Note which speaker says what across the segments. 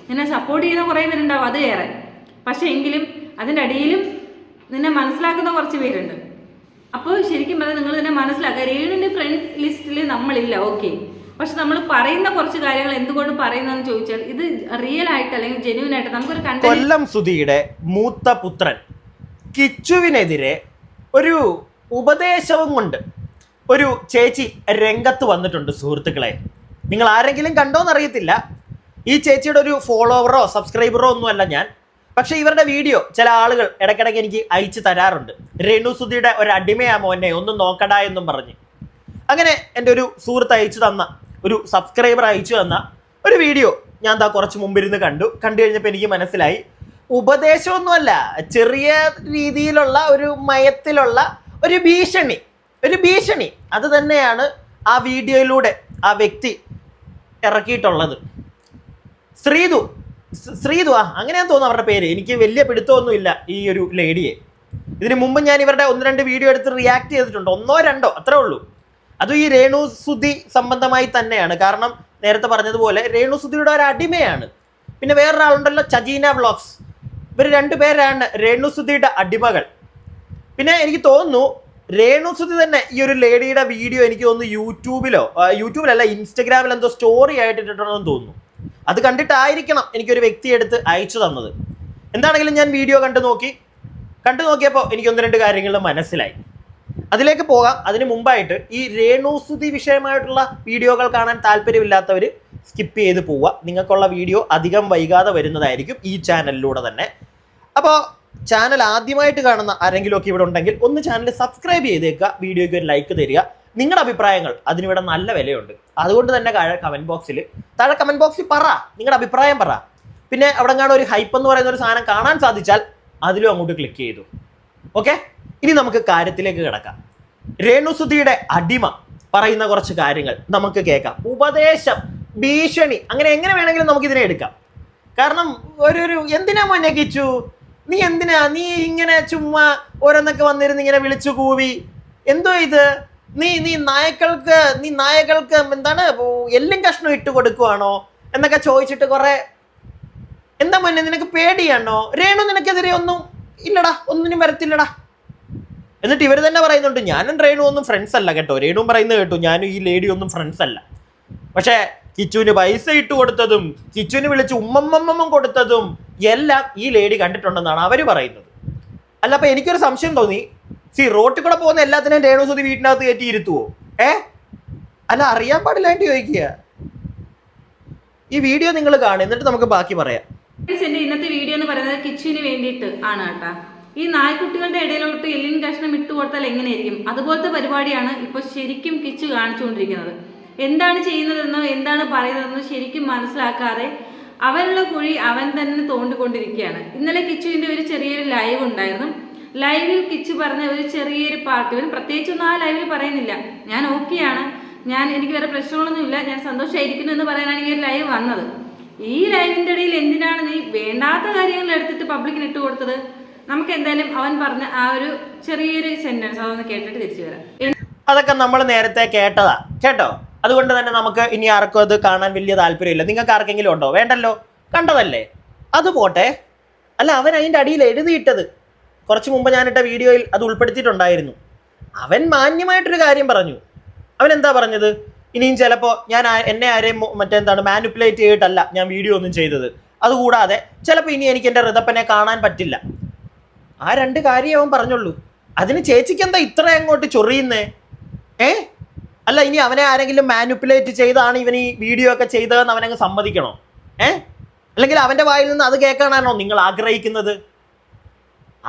Speaker 1: നിന്നെ സപ്പോർട്ട് ചെയ്യുന്ന കുറേ പേരുണ്ടാവും, അത് വേറെ. പക്ഷേ എങ്കിലും അതിൻ്റെ അടിയിലും നിന്നെ മനസ്സിലാക്കുന്ന കുറച്ച് പേരുണ്ട്. അപ്പോൾ ശരിക്കും പറഞ്ഞാൽ നിങ്ങൾ തന്നെ മനസ്സിലാക്കുക. രേണുവിൻ്റെ ഫ്രണ്ട് ലിസ്റ്റിൽ നമ്മളില്ല, ഓക്കെ. പക്ഷെ നമ്മൾ പറയുന്ന കുറച്ച് കാര്യങ്ങൾ എന്തുകൊണ്ട് പറയുന്നതെന്ന് ചോദിച്ചാൽ ഇത് റിയൽ ആയിട്ട് അല്ലെങ്കിൽ ജെന്യൂൻ ആയിട്ട് നമുക്കൊരു
Speaker 2: കൊല്ലം സുധിയുടെ മൂത്ത പുത്രൻ കിച്ചുവിനെതിരെ ഒരു ഉപദേശവും കൊണ്ട് ഒരു ചേച്ചി രംഗത്ത് വന്നിട്ടുണ്ട്. സുഹൃത്തുക്കളെ, നിങ്ങൾ ആരെങ്കിലും കണ്ടോന്നറിയത്തില്ല. ഈ ചേച്ചിയുടെ ഒരു ഫോളോവറോ സബ്സ്ക്രൈബറോ ഒന്നുമല്ല ഞാൻ. പക്ഷെ ഇവരുടെ വീഡിയോ ചില ആളുകൾ ഇടയ്ക്കിടയ്ക്ക് എനിക്ക് അയച്ചു തരാറുണ്ട്. രേണു സുധിയുടെ ഒരു അടിമയാ മോനെ, ഒന്നും നോക്കടാ എന്നും പറഞ്ഞ്. അങ്ങനെ എൻ്റെ ഒരു സുഹൃത്ത് അയച്ചു തന്ന, ഒരു സബ്സ്ക്രൈബർ അയച്ചു തന്ന ഒരു വീഡിയോ ഞാൻ കുറച്ച് മുമ്പിരുന്ന് കണ്ടു കഴിഞ്ഞപ്പോൾ എനിക്ക് മനസ്സിലായി, ഉപദേശമൊന്നുമല്ല, ചെറിയ രീതിയിലുള്ള ഒരു മയത്തിലുള്ള ഒരു ഭീഷണി അത് തന്നെയാണ് ആ വീഡിയോയിലൂടെ ആ വ്യക്തി ഇറക്കിയിട്ടുള്ളത്. ശ്രീതു അങ്ങനെയാന്ന് തോന്നുന്നു അവരുടെ പേര്. എനിക്ക് വലിയ പിടുത്തമൊന്നുമില്ല ഈ ഒരു ലേഡിയെ. ഇതിന് മുമ്പ് ഞാൻ ഇവരുടെ 1-2 വീഡിയോ എടുത്ത് റിയാക്ട് ചെയ്തിട്ടുണ്ട്, 1-2 അത്രേ ഉള്ളൂ. അതും ഈ രേണു സുധി സംബന്ധമായി തന്നെയാണ്. കാരണം നേരത്തെ പറഞ്ഞതുപോലെ രേണു സുധിയുടെ ഒരു അടിമയാണ്. പിന്നെ വേറൊരാളുണ്ടല്ലോ, ചജീന വ്ളോഗ്സ്. ഇവർ 2 പേരാണ് രേണു സുധിയുടെ അടിമകൾ. പിന്നെ എനിക്ക് തോന്നുന്നു രേണു സുധി തന്നെ ഈ ഒരു ലേഡിയുടെ വീഡിയോ എനിക്ക് തോന്നുന്നു യൂട്യൂബിലല്ല ഇൻസ്റ്റഗ്രാമിൽ എന്തോ സ്റ്റോറി ആയിട്ട് ഇട്ടിട്ടുണ്ടെന്ന് തോന്നുന്നു. അത് കണ്ടിട്ടായിരിക്കണം എനിക്കൊരു വ്യക്തി എടുത്ത് അയച്ചു തന്നത്. എന്താണെങ്കിലും ഞാൻ വീഡിയോ കണ്ടു നോക്കിയപ്പോൾ എനിക്ക് 1-2 കാര്യങ്ങൾ മനസ്സിലായി. അതിലേക്ക് പോകാം. അതിന് മുമ്പായിട്ട് ഈ രേണു സുധി വിഷയമായിട്ടുള്ള വീഡിയോകൾ കാണാൻ താല്പര്യമില്ലാത്തവർ സ്കിപ്പ് ചെയ്ത് പോവുക. നിങ്ങൾക്കുള്ള വീഡിയോ അധികം വൈകാതെ വരുന്നതായിരിക്കും ഈ ചാനലിലൂടെ തന്നെ. അപ്പോൾ ചാനൽ ആദ്യമായിട്ട് കാണുന്ന ആരെങ്കിലുമൊക്കെ ഇവിടെ ഉണ്ടെങ്കിൽ ഒന്ന് ചാനൽ സബ്സ്ക്രൈബ് ചെയ്തേക്കുക, വീഡിയോയ്ക്ക് ഒരു ലൈക്ക് തരിക. നിങ്ങളുടെ അഭിപ്രായങ്ങൾ അതിനിവിടെ നല്ല വിലയുണ്ട്. അതുകൊണ്ട് തന്നെ താഴെ കമൻറ്റ് ബോക്സിൽ പറ, നിങ്ങളുടെ അഭിപ്രായം പറ. പിന്നെ അവിടെ കാണാൻ ഒരു ഹൈപ്പ് എന്ന് പറയുന്ന ഒരു സാധനം കാണാൻ സാധിച്ചാൽ അതിലും അങ്ങോട്ട് ക്ലിക്ക് ചെയ്തു. ഓക്കെ, ഇനി നമുക്ക് കാര്യത്തിലേക്ക് കിടക്കാം. രേണു സുധിയുടെ അടിമ പറയുന്ന കുറച്ച് കാര്യങ്ങൾ നമുക്ക് കേൾക്കാം. ഉപദേശം, ഭീഷണി, അങ്ങനെ എങ്ങനെ വേണമെങ്കിലും നമുക്കിതിനെ എടുക്കാം. കാരണം എന്തിനാ മോനെ കിച്ചു, നീ ഇങ്ങനെ ചുമ്മാ ഓരോന്നൊക്കെ വന്നിരുന്ന് ഇങ്ങനെ വിളിച്ചു കൂവി, എന്തോ ഇത്, നീ നായകൾക്ക് എന്താണ് എല്ലും കഷ്ണം ഇട്ട് കൊടുക്കുവാണോ എന്നൊക്കെ ചോദിച്ചിട്ട് കുറെ, എന്താ മോനെ നിനക്ക് പേടിയാണോ, രേണു നിനക്കെതിരെ ഒന്നും ഇല്ലടാ, ഒന്നിനും വരത്തില്ലടാ. എന്നിട്ട് ഇവർ തന്നെ പറയുന്നുണ്ട് ഞാനും രേണു ഒന്നും ഫ്രണ്ട്സ് അല്ല കേട്ടോ. രേണുവും പറയുന്നത് കേട്ടു, ഞാനും ഈ ലേഡി ഒന്നും ഫ്രണ്ട്സ് അല്ല. പക്ഷേ കിച്ചുവിന് പൈസ ഇട്ട് കൊടുത്തതും കിച്ചുവിന് വിളിച്ച് ഉമ്മമ്മമ്മ കൊടുത്തതും എല്ലാം ഈ ലേഡി കണ്ടിട്ടുണ്ടെന്നാണ് അവർ പറയുന്നത്. അല്ല, അപ്പൊ എനിക്കൊരു സംശയം തോന്നി, റോട്ടിൽ കൂടെ പോകുന്ന എല്ലാത്തിനും രേണു സുധി വീട്ടിനകത്ത് കയറ്റി ഇരുത്തുവോ? അല്ല, അറിയാൻ പാടില്ലാണ്ട് ചോദിക്കുക. ഈ വീഡിയോ നിങ്ങൾ കാണും, എന്നിട്ട് നമുക്ക് ബാക്കി പറയാം.
Speaker 1: ഇന്നത്തെ വീഡിയോ എന്ന് പറയുന്നത് കിച്ചുവിന് വേണ്ടിയിട്ട് ആണ് കേട്ടാ. ഈ നായ്ക്കുട്ടികളുടെ ഇടയിലോട്ട് എല്ലിൻ കഷ്ണം ഇട്ട് കൊടുത്താൽ എങ്ങനെയായിരിക്കും, അതുപോലത്തെ പരിപാടിയാണ് ഇപ്പോൾ ശരിക്കും കിച്ചു കാണിച്ചുകൊണ്ടിരിക്കുന്നത്. എന്താണ് ചെയ്യുന്നതെന്നോ എന്താണ് പറയുന്നതെന്നോ ശരിക്കും മനസ്സിലാക്കാതെ അവനുള്ള കുഴി അവൻ തന്നെ തോണ്ടിക്കൊണ്ടിരിക്കുകയാണ്. ഇന്നലെ കിച്ചുവിൻ്റെ ഒരു ചെറിയൊരു ലൈവ് ഉണ്ടായിരുന്നു. ലൈവിൽ കിച്ചു പറഞ്ഞ ഒരു ചെറിയൊരു പാർട്ട്, ഇവൻ പ്രത്യേകിച്ചൊന്നും ആ ലൈവിൽ പറയുന്നില്ല. ഞാൻ ഓക്കെയാണ്, എനിക്ക് വേറെ പ്രശ്നങ്ങളൊന്നുമില്ല, ഞാൻ സന്തോഷമായിരിക്കുന്നു എന്ന് പറയാനാണ് ഈ ഒരു ലൈവ് വന്നത്. ഈ ലൈവിൻ്റെ ഇടയിൽ എന്തിനാണ് നീ വേണ്ടാത്ത കാര്യങ്ങൾ എടുത്തിട്ട് പബ്ലിക്കിന് ഇട്ട് കൊടുത്തത്? നമുക്ക് എന്തായാലും അവൻ പറഞ്ഞ ആ ഒരു ചെറിയൊരു സെന്റൻസ് അതൊന്ന് കേട്ടിട്ട് തിരിച്ചു വരാം.
Speaker 2: അതൊക്കെ നമ്മൾ നേരത്തെ കേട്ടോ. അതുകൊണ്ട് തന്നെ നമുക്ക് ഇനി ആർക്കും അത് കാണാൻ വലിയ താല്പര്യമില്ല. നിങ്ങൾക്ക് ആർക്കെങ്കിലും ഉണ്ടോ? വേണ്ടല്ലോ, കണ്ടതല്ലേ, അത് പോട്ടെ. അല്ല, അവൻ അതിൻ്റെ അടിയിൽ എഴുതിയിട്ടത് കുറച്ച് മുമ്പ് ഞാനിട്ട വീഡിയോയിൽ അത് ഉൾപ്പെടുത്തിയിട്ടുണ്ടായിരുന്നു. അവൻ മാന്യമായിട്ടൊരു കാര്യം പറഞ്ഞു. അവൻ എന്താ പറഞ്ഞത്? ഇനിയും ചിലപ്പോൾ എന്നെ ആരെയും മാനിപ്പുലേറ്റ് ചെയ്തിട്ടല്ല ഞാൻ വീഡിയോ ഒന്നും ചെയ്തത്. അതുകൂടാതെ ചിലപ്പോൾ ഇനി എനിക്ക് എൻ്റെ ഋതപ്പനെ കാണാൻ പറ്റില്ല. ആ 2 കാര്യം അവൻ പറഞ്ഞുള്ളൂ. അതിന് ചേച്ചിക്ക് എന്താ ഇത്ര അങ്ങോട്ട് ചൊറിയുന്നേ? അല്ല, ഇനി അവനെ ആരെങ്കിലും മാനിപ്പുലേറ്റ് ചെയ്താണ് ഇവൻ ഈ വീഡിയോ ഒക്കെ ചെയ്തതെന്ന് അവനങ്ങ് സമ്മതിക്കണോ? അല്ലെങ്കിൽ അവൻ്റെ വായിൽ നിന്ന് അത് കേൾക്കാനാണോ നിങ്ങൾ ആഗ്രഹിക്കുന്നത്?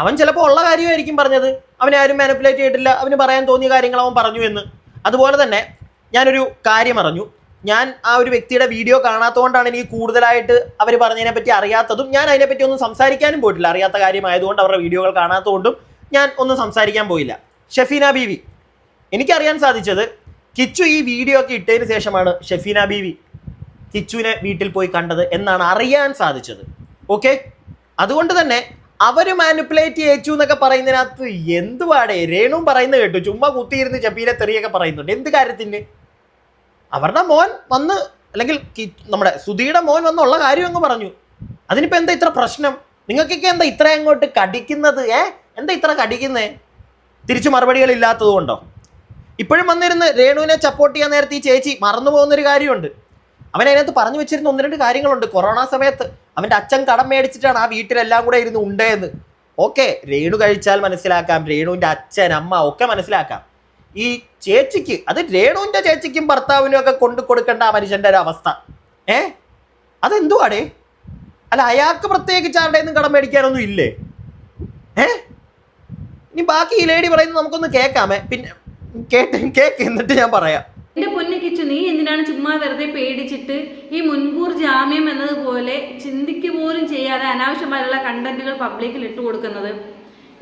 Speaker 2: അവൻ ചിലപ്പോൾ ഉള്ള കാര്യമായിരിക്കും പറഞ്ഞത്. അവനെ ആരും മാനിപ്പുലേറ്റ് ചെയ്തിട്ടില്ല, അവന് പറയാൻ തോന്നിയ കാര്യങ്ങൾ അവൻ പറഞ്ഞു എന്ന്. അതുപോലെ തന്നെ ഞാനൊരു കാര്യം അറിഞ്ഞു. ഞാൻ ആ ഒരു വ്യക്തിയുടെ വീഡിയോ കാണാത്തതുകൊണ്ടാണ് എനിക്ക് കൂടുതലായിട്ട് അവർ പറഞ്ഞതിനെ പറ്റി അറിയാത്തതും ഞാൻ അതിനെപ്പറ്റി ഒന്നും സംസാരിക്കാനും പോയിട്ടില്ല. അറിയാത്ത കാര്യമായതുകൊണ്ട് അവരുടെ വീഡിയോകൾ കാണാത്തതുകൊണ്ടും ഞാൻ ഒന്നും സംസാരിക്കാൻ പോയില്ല. ഷെഫീന ബീവി, എനിക്കറിയാൻ സാധിച്ചത് കിച്ചു ഈ വീഡിയോ ഒക്കെ ഇട്ടതിന് ശേഷമാണ് ഷെഫീന ബീവി കിച്ചുവിനെ വീട്ടിൽ പോയി കണ്ടത് എന്നാണ് അറിയാൻ സാധിച്ചത്. ഓക്കെ, അതുകൊണ്ട് തന്നെ അവർ മാനിപ്പുലേറ്റ് ചെയ്യിച്ചു എന്നൊക്കെ പറയുന്നതിനകത്ത് എന്തുവാടേ? രേണുവും പറയുന്നത് കേട്ടു, ചുമ്മാ കുത്തിയിരുന്ന് ചെപ്പീലെ തെറിയൊക്കെ പറയുന്നുണ്ട്. എന്ത് കാര്യത്തിന്? അവരുടെ മോൻ വന്ന്, അല്ലെങ്കിൽ നമ്മുടെ സുധിയുടെ മോൻ വന്നുള്ള കാര്യം അങ്ങ് പറഞ്ഞു. അതിനിപ്പോൾ എന്താ ഇത്ര പ്രശ്നം? നിങ്ങൾക്കൊക്കെ എന്താ ഇത്ര അങ്ങോട്ട് കടിക്കുന്നത്? എന്താ ഇത്ര കടിക്കുന്നേ? തിരിച്ചു മറുപടികൾ ഇല്ലാത്തത് കൊണ്ടോ? ഇപ്പോഴും വന്നിരുന്ന് രേണുവിനെ സപ്പോർട്ട് ചെയ്യാൻ നേരത്തെ ഈ ചേച്ചി മറന്നു പോകുന്നൊരു കാര്യമുണ്ട്. അവൻ അതിനകത്ത് പറഞ്ഞു വെച്ചിരുന്ന 1-2 കാര്യങ്ങളുണ്ട്. കൊറോണ സമയത്ത് അവൻ്റെ അച്ഛൻ കടം മേടിച്ചിട്ടാണ് ആ വീട്ടിലെല്ലാം കൂടെ ഇരുന്ന് ഉണ്ടേന്ന്. ഓക്കെ, രേണു കഴിച്ചാൽ മനസ്സിലാക്കാം, രേണുവിൻ്റെ അച്ഛൻ അമ്മ ഒക്കെ മനസ്സിലാക്കാം. ഈ ചേച്ചിക്ക്, അത് രേണുവിൻ്റെ ചേച്ചിക്കും ഭർത്താവിനും ഒക്കെ കൊണ്ടു കൊടുക്കേണ്ട ആ മനുഷ്യൻ്റെ ഒരു അവസ്ഥ അതെന്തുവാടേ? അല്ല, അയാൾക്ക് പ്രത്യേകിച്ച് ആരുടെയൊന്നും കടം മേടിക്കാനൊന്നും ഇല്ലേ? ഇനി ബാക്കി ഈ ലേഡി പറയുന്നത് നമുക്കൊന്ന് കേൾക്കാമേ. പിന്നെ കേക്ക് എന്നിട്ട് ഞാൻ പറയാം.
Speaker 1: എന്റെ പൊന്നു കിച്ചു, നീ എന്തിനാണ് ചുമ്മാ വെറുതെ പേടിച്ചിട്ട് ഈ മുൻകൂർ ജാമ്യം എന്നതുപോലെ ചിന്തിക്കുക പോലും ചെയ്യാതെ അനാവശ്യമായുള്ള കണ്ടന്റുകൾ പബ്ലിക്കിൽ ഇട്ട് കൊടുക്കുന്നത്?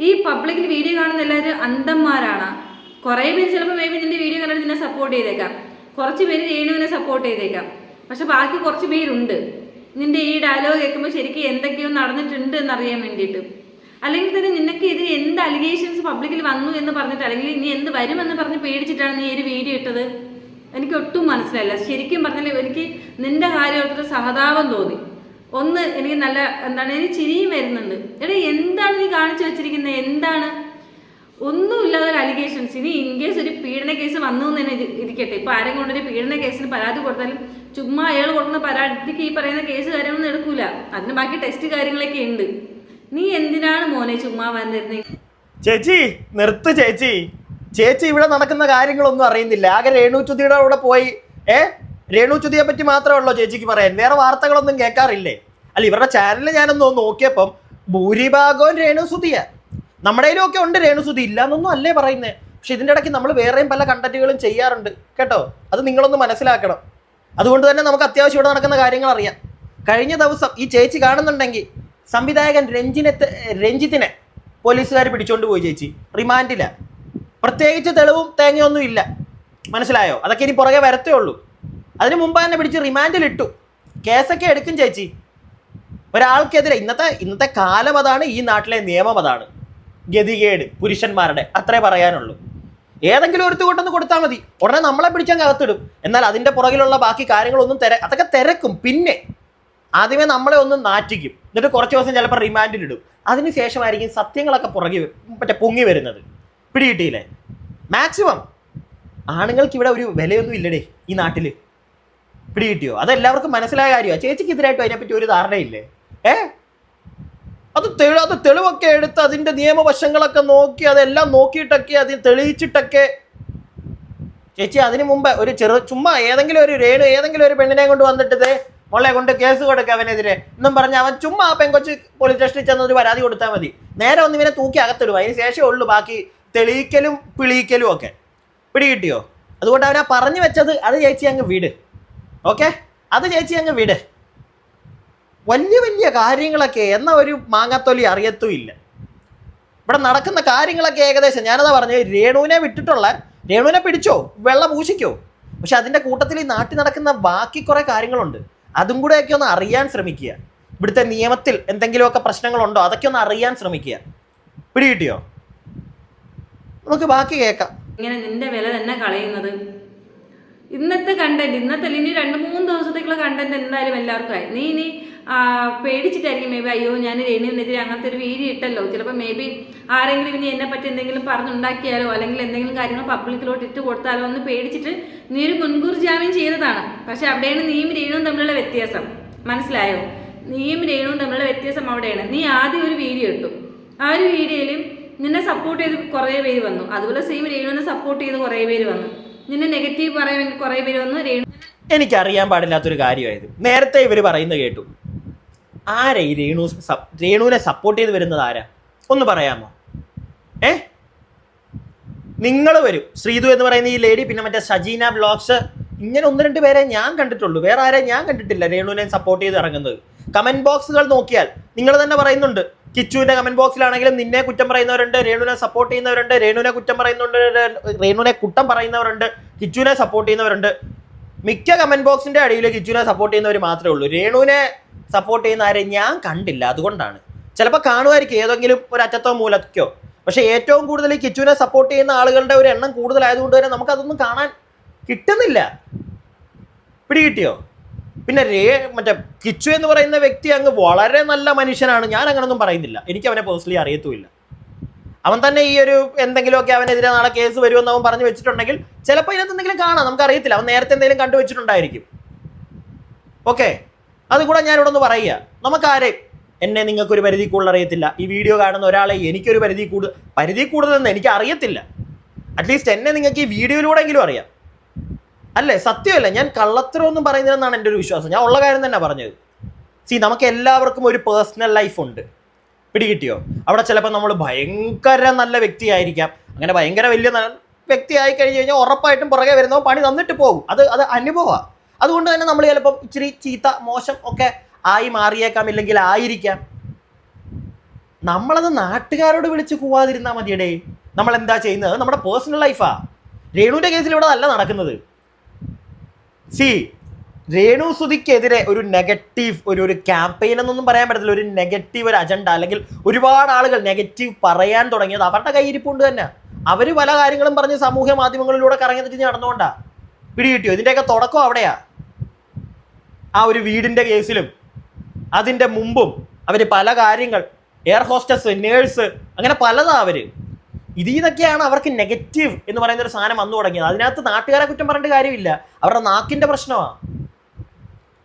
Speaker 1: ഈ പബ്ലിക്കിൽ വീഡിയോ കാണുന്ന എല്ലാവരും അന്ധന്മാരാണ്. കുറേ പേര് ചിലപ്പോൾ മേ ബി നിന്റെ വീഡിയോ കണ്ടിട്ട് നിന്നെ സപ്പോർട്ട് ചെയ്തേക്കാം, കുറച്ച് പേര് രേണുവിനെ സപ്പോർട്ട് ചെയ്തേക്കാം. പക്ഷെ ബാക്കി കുറച്ച് പേരുണ്ട് നിന്റെ ഈ ഡയലോഗ് കേൾക്കുമ്പോൾ ശരിക്കും എന്തൊക്കെയോ നടന്നിട്ടുണ്ട് എന്നറിയാൻ വേണ്ടിയിട്ട്. അല്ലെങ്കിൽ തന്നെ നിനക്കെതിരെ എന്ത് അലിഗേഷൻസ് പബ്ലിക്കിൽ വന്നു എന്ന് പറഞ്ഞിട്ട്, അല്ലെങ്കിൽ നീ എന്ത് വരുമെന്ന് പറഞ്ഞ് പേടിച്ചിട്ടാണ് നീ ഒരു വീഡിയോ ഇട്ടത്? എനിക്ക് ഒട്ടും മനസ്സിലായില്ല. ശരിക്കും പറഞ്ഞാൽ എനിക്ക് നിന്റെ കാര്യം ഓർത്തിട്ട് സഹതാപം തോന്നി. ഒന്ന് എനിക്ക് നല്ല എനിക്ക് ചിരിയും വരുന്നുണ്ട്. എടാ, എന്താണ് നീ കാണിച്ചു വെച്ചിരിക്കുന്നത്? എന്താണ്? ഒന്നുമില്ലാതെ ഒരു അലിഗേഷൻസ്. ഇനി ഇൻകേസ് ഒരു പീഡന കേസ് വന്നു എന്ന് തന്നെ ഇരിക്കട്ടെ, ഇപ്പൊ ആരെങ്കിലും കൊണ്ടൊരു പീഡന കേസിന് പരാതി കൊടുത്താലും ചുമ്മാ അയാൾ കൊടുക്കുന്ന പരാതിക്ക് ഈ പറയുന്ന കേസ് കാര്യങ്ങളൊന്നും എടുക്കൂല. അതിന് ബാക്കി ടെസ്റ്റ് കാര്യങ്ങളൊക്കെ ഉണ്ട്. നീ എന്തിനാണ് മോനെ ചുമ്മാ വന്നിരുന്നേ?
Speaker 2: ചേച്ചി നിർത്ത് ചേച്ചി. ചേച്ചി ഇവിടെ നടക്കുന്ന കാര്യങ്ങളൊന്നും അറിയുന്നില്ല. ആകെ രേണുചുതിയുടെ കൂടെ പോയി രേണുചുതിയെ പറ്റി മാത്രമേ ഉള്ളൂ ചേച്ചിക്ക് പറയാൻ. വേറെ വാർത്തകളൊന്നും കേൾക്കാറില്ലേ? അല്ല, ഇവരുടെ ചാനലിൽ ഞാനൊന്ന് നോക്കിയപ്പം ഭൂരിഭാഗവും രേണുസുതിയ. നമ്മുടെ കയ്യിലൊക്കെ ഉണ്ട് രേണുസുതി, ഇല്ല എന്നൊന്നും അല്ലേ പറയുന്നത്. പക്ഷെ ഇതിൻ്റെ ഇടയ്ക്ക് നമ്മൾ വേറെയും പല കണ്ടന്റുകളും ചെയ്യാറുണ്ട് കേട്ടോ. അത് നിങ്ങളൊന്ന് മനസ്സിലാക്കണം. അതുകൊണ്ട് തന്നെ നമുക്ക് അത്യാവശ്യം ഇവിടെ നടക്കുന്ന കാര്യങ്ങൾ അറിയാം. കഴിഞ്ഞ ദിവസം ഈ ചേച്ചി കാണുന്നുണ്ടെങ്കിൽ സംവിധായകൻ രഞ്ജിത്തിനെ പോലീസുകാർ പിടിച്ചോണ്ട് പോയി ചേച്ചി, റിമാൻഡില്ല. പ്രത്യേകിച്ച് തെളിവും തേങ്ങയൊന്നും ഇല്ല, മനസ്സിലായോ? അതൊക്കെ ഇനി പുറകെ വരത്തേ ഉള്ളൂ. അതിന് മുമ്പ് തന്നെ പിടിച്ച് റിമാൻഡിലിട്ടു. കേസൊക്കെ എടുക്കും ചേച്ചി. ഒരാൾക്കെതിരെ ഇന്നത്തെ കാലം അതാണ്, ഈ നാട്ടിലെ നിയമം അതാണ്. ഗതികേട് പുരുഷന്മാരുടെ, അത്രേ പറയാനുള്ളൂ. ഏതെങ്കിലും ഒരു കൊണ്ടൊന്ന് കൊടുത്താൽ മതി, ഉടനെ നമ്മളെ പിടിച്ചങ്ങ് അകത്തിടും. എന്നാൽ അതിൻ്റെ പുറകിലുള്ള ബാക്കി കാര്യങ്ങളൊന്നും അതൊക്കെ തിരക്കും. പിന്നെ ആദ്യമേ നമ്മളെ ഒന്ന് നാറ്റിക്കും, എന്നിട്ട് കുറച്ച് ദിവസം ചിലപ്പോൾ റിമാൻഡിലിടും. അതിനുശേഷമായിരിക്കും സത്യങ്ങളൊക്കെ പൊങ്ങി വരുന്നത്. പിടികിട്ടിയില്ലേ? മാക്സിമം ആണുങ്ങൾക്ക് ഇവിടെ ഒരു വിലയൊന്നും ഇല്ലടേ ഈ നാട്ടിൽ. പിടികിട്ടിയോ? അതെല്ലാവർക്കും മനസ്സിലായ കാര്യമാണ്. ചേച്ചിക്ക് എതിരായിട്ടും അതിനെപ്പറ്റി ഒരു ധാരണയില്ലേ? അത് തെളിവൊക്കെ എടുത്ത് അതിൻ്റെ നിയമവശങ്ങളൊക്കെ നോക്കി അതെല്ലാം നോക്കിയിട്ടൊക്കെ അതിന് തെളിയിച്ചിട്ടൊക്കെ ചേച്ചി അതിന് മുമ്പ് ഒരു ചുമ്മാ ഏതെങ്കിലും ഒരു പെണ്ണിനെ കൊണ്ട് വന്നിട്ട് മോളെ കൊണ്ട് കേസ് കൊടുക്കുക അവനെതിരെ എന്നും പറഞ്ഞ് അവൻ ചുമ്മാ പെങ്കൊച്ച് പോലീസ് സ്റ്റേഷനിൽ ചെന്നൊരു പരാതി കൊടുത്താൽ മതി. നേരെ ഒന്ന് ഇവനെ തൂക്കി അകത്തിടും. അതിന് ശേഷമേ ഉള്ളൂ ബാക്കി തെളിയിക്കലും പിളിയിക്കലും ഒക്കെ. പിടികിട്ടിയോ? അതുകൊണ്ട് അവനാ പറഞ്ഞു വെച്ചത് അത് ചേച്ചി അങ്ങ് വിട്. ഓക്കെ, അത് ചേച്ചി അങ്ങ് വിട്. വലിയ കാര്യങ്ങളൊക്കെ എന്ന ഒരു മാങ്ങാത്തൊലി അറിയത്തുമില്ല. ഇവിടെ നടക്കുന്ന കാര്യങ്ങളൊക്കെ ഏകദേശം ഞാനതാ പറഞ്ഞത്. രേണുവിനെ പിടിച്ചോ, വെള്ളം പൂശിക്കോ, പക്ഷെ അതിൻ്റെ കൂട്ടത്തിൽ ഈ നാട്ടിൽ നടക്കുന്ന ബാക്കി കുറേ കാര്യങ്ങളുണ്ട്. അതും കൂടെയൊക്കെ ഒന്ന് അറിയാൻ ശ്രമിക്കുക. ഇവിടുത്തെ നിയമത്തിൽ എന്തെങ്കിലുമൊക്കെ പ്രശ്നങ്ങളുണ്ടോ അതൊക്കെ ഒന്ന് അറിയാൻ ശ്രമിക്കുക. പിടികിട്ടിയോ? നമുക്ക് ബാക്കി കേൾക്കാം.
Speaker 1: ഇങ്ങനെ നിന്റെ വില തന്നെ കളയുന്നത്. ഇന്നത്തെ കണ്ടന്റ്, ഇന്നത്തെ ഇനി 2-3 ദിവസത്തേക്കുള്ള കണ്ടന്റ് എന്തായാലും എല്ലാവർക്കും ആയി. നീ ഇനി പേടിച്ചിട്ടായിരിക്കും മേ ബി, അയ്യോ ഞാൻ രേണുവിനെതിരെ അങ്ങനത്തെ ഒരു വീഡിയോ ഇട്ടല്ലോ, ചിലപ്പോൾ മേ ബി ആരെങ്കിലും ഇനി എന്നെ പറ്റി എന്തെങ്കിലും പറഞ്ഞുണ്ടാക്കിയാലോ അല്ലെങ്കിൽ എന്തെങ്കിലും കാര്യങ്ങൾ പബ്ലിക്കിലോട്ട് ഇട്ട് കൊടുത്താലോ എന്ന് പേടിച്ചിട്ട് നീ ഒരു മുൻകൂർ ജാമ്യം ചെയ്തതാണ്. പക്ഷെ അവിടെയാണ് നീയും രേണുവും തമ്മിലുള്ള വ്യത്യാസം. മനസ്സിലായോ? നീയും രേണുവും തമ്മിലുള്ള വ്യത്യാസം അവിടെയാണ്. നീ ആദ്യം ഒരു വീഡിയോ ഇട്ടു, ആ ഒരു വീഡിയോയിൽ നിന്നെ സപ്പോർട്ട് ചെയ്ത് കുറേ പേര് വന്നു. അതുപോലെ സെയിം രേണുവിനെ സപ്പോർട്ട് ചെയ്ത് കുറേ പേര് വന്നു. നിന്നെ നെഗറ്റീവ് പറയാൻ വേണ്ടി കുറേ പേര് വന്നു.
Speaker 2: എനിക്കറിയാൻ പാടില്ലാത്തൊരു കാര്യമായത്. നേരത്തെ ഇവർ പറയുന്നത് കേട്ടു. ആരാ ഈ രേണുവിനെ സപ്പോർട്ട് ചെയ്ത് വരുന്നത്? ആരാ ഒന്ന് പറയാമോ? നിങ്ങൾ വരും. ശ്രീതു എന്ന് പറയുന്ന ഈ ലേഡി, പിന്നെ മറ്റേ സജീന വ്ലോഗ്സ്, ഇങ്ങനെ 1-2 പേരെ ഞാൻ കണ്ടിട്ടുള്ളൂ. വേറെ ആരെ ഞാൻ കണ്ടിട്ടില്ല രേണുവിനെ സപ്പോർട്ട് ചെയ്ത് ഇറങ്ങുന്നത്. കമന്റ് ബോക്സുകൾ നോക്കിയാൽ നിങ്ങൾ തന്നെ പറയുന്നുണ്ട്. കിച്ചുവിന്റെ കമന്റ് ബോക്സിലാണെങ്കിലും നിന്നെ കുറ്റം പറയുന്നവരുണ്ട്, രേണുവിനെ സപ്പോർട്ട് ചെയ്യുന്നവരുണ്ട്, രേണുവിനെ കുറ്റം പറയുന്നവരുണ്ട്, കിച്ചുവിനെ സപ്പോർട്ട് ചെയ്യുന്നവരുണ്ട്. മിക്ക കമന്റ് ബോക്സിന്റെ അടിയിൽ കിച്ചുവിനെ സപ്പോർട്ട് ചെയ്യുന്നവർ മാത്രമേ ഉള്ളൂ. രേണുവിനെ സപ്പോർട്ട് ചെയ്യുന്ന ആരെ ഞാൻ കണ്ടില്ല. അതുകൊണ്ടാണ്. ചിലപ്പോൾ കാണുമായിരിക്കും ഏതെങ്കിലും ഒരു അറ്റത്തോ മൂലക്കോ. പക്ഷെ ഏറ്റവും കൂടുതൽ കിച്ചുവിനെ സപ്പോർട്ട് ചെയ്യുന്ന ആളുകളുടെ ഒരു എണ്ണം കൂടുതലായതുകൊണ്ട് തന്നെ നമുക്കതൊന്നും കാണാൻ കിട്ടുന്നില്ല. പിടികിട്ടിയോ? പിന്നെ മറ്റേ കിച്ചു എന്ന് പറയുന്ന വ്യക്തി അങ്ങ് വളരെ നല്ല മനുഷ്യനാണ്. ഞാൻ അങ്ങനൊന്നും പറയുന്നില്ല, എനിക്ക് അവനെ പേഴ്സണലി അറിയത്തുമില്ല. അവൻ തന്നെ ഈ ഒരു എന്തെങ്കിലുമൊക്കെ അവനെതിരെ നാളെ കേസ് വരുമെന്ന് അവൻ പറഞ്ഞു വെച്ചിട്ടുണ്ടെങ്കിൽ ചിലപ്പോൾ ഇതിനകത്ത് എന്തെങ്കിലും കാണാം, നമുക്കറിയത്തില്ല. അവൻ നേരത്തെ എന്തെങ്കിലും കണ്ടുവച്ചിട്ടുണ്ടായിരിക്കും. ഓക്കെ, അതുകൂടെ ഞാനിവിടെ ഒന്ന് പറയുക. നമുക്കാരെയും എന്നെ നിങ്ങൾക്കൊരു പരിധി കൂടുതൽ അറിയത്തില്ല. ഈ വീഡിയോ കാണുന്ന ഒരാളെ എനിക്കൊരു പരിധി കൂടുതലെന്ന് എനിക്ക് അറിയത്തില്ല. അറ്റ്ലീസ്റ്റ് എന്നെ നിങ്ങൾക്ക് ഈ വീഡിയോയിലൂടെങ്കിലും അറിയാം, അല്ലേ? സത്യമല്ല, ഞാൻ കള്ളത്തരമൊന്നും പറയുന്നതെന്നാണ് എൻ്റെ ഒരു വിശ്വാസം. ഞാൻ ഉള്ള കാര്യം തന്നെ പറഞ്ഞത്. നമുക്ക് എല്ലാവർക്കും ഒരു പേഴ്സണൽ ലൈഫ് ഉണ്ട്, പിടികിട്ടിയോ? അവിടെ ചിലപ്പോൾ നമ്മൾ ഭയങ്കര നല്ല വ്യക്തിയായിരിക്കാം. അങ്ങനെ ഭയങ്കര വലിയ വ്യക്തി ആയി കഴിഞ്ഞ് കഴിഞ്ഞാൽ ഉറപ്പായിട്ടും പുറകെ വരുന്നവൻ പണി തന്നിട്ട് പോകും. അത് അനുഭവമാണ്. അതുകൊണ്ട് തന്നെ നമ്മൾ ചിലപ്പം ഇച്ചിരി ചീത്ത മോശം ഒക്കെ ആയി മാറിയേക്കാം, ഇല്ലെങ്കിൽ ആയിരിക്കാം. നമ്മളത് നാട്ടുകാരോട് വിളിച്ച് പോവാതിരുന്നാൽ മതിയടേ. നമ്മൾ എന്താ ചെയ്യുന്നത്? നമ്മുടെ പേഴ്സണൽ ലൈഫാ. രേണുവിൻ്റെ കേസിൽ ഇവിടെ അല്ല നടക്കുന്നത്. രേണു സുധിക്കെതിരെ ഒരു നെഗറ്റീവ് ഒരു ക്യാമ്പയിൻ എന്നൊന്നും പറയാൻ പറ്റത്തില്ല, ഒരു നെഗറ്റീവ് ഒരു അജണ്ട, അല്ലെങ്കിൽ ഒരുപാട് ആളുകൾ നെഗറ്റീവ് പറയാൻ തുടങ്ങിയത് അവരുടെ കയ്യിരിപ്പുണ്ട് തന്നെ. അവർ പല കാര്യങ്ങളും പറഞ്ഞ് സമൂഹ മാധ്യമങ്ങളിലൂടെ കറങ്ങി തെറ്റിച്ച് നടന്നുകൊണ്ടാ. പിടികിട്ടിയോ? ഇതിൻ്റെയൊക്കെ തുടക്കം അവിടെയാ. ആ ഒരു വീടിൻ്റെ കേസിലും അതിൻ്റെ മുമ്പും അവർ പല കാര്യങ്ങൾ, എയർ ഹോസ്റ്റസ്, നേഴ്സ്, അങ്ങനെ പലതാ അവർ. ഇതിൽ നിന്നൊക്കെയാണ് അവർക്ക് നെഗറ്റീവ് എന്ന് പറയുന്ന ഒരു സാധനം വന്നു തുടങ്ങിയത്. അതിനകത്ത് നാട്ടുകാരെ കുറ്റം പറഞ്ഞിട്ട് കാര്യമില്ല, അവരുടെ നാക്കിൻ്റെ പ്രശ്നമാണ്.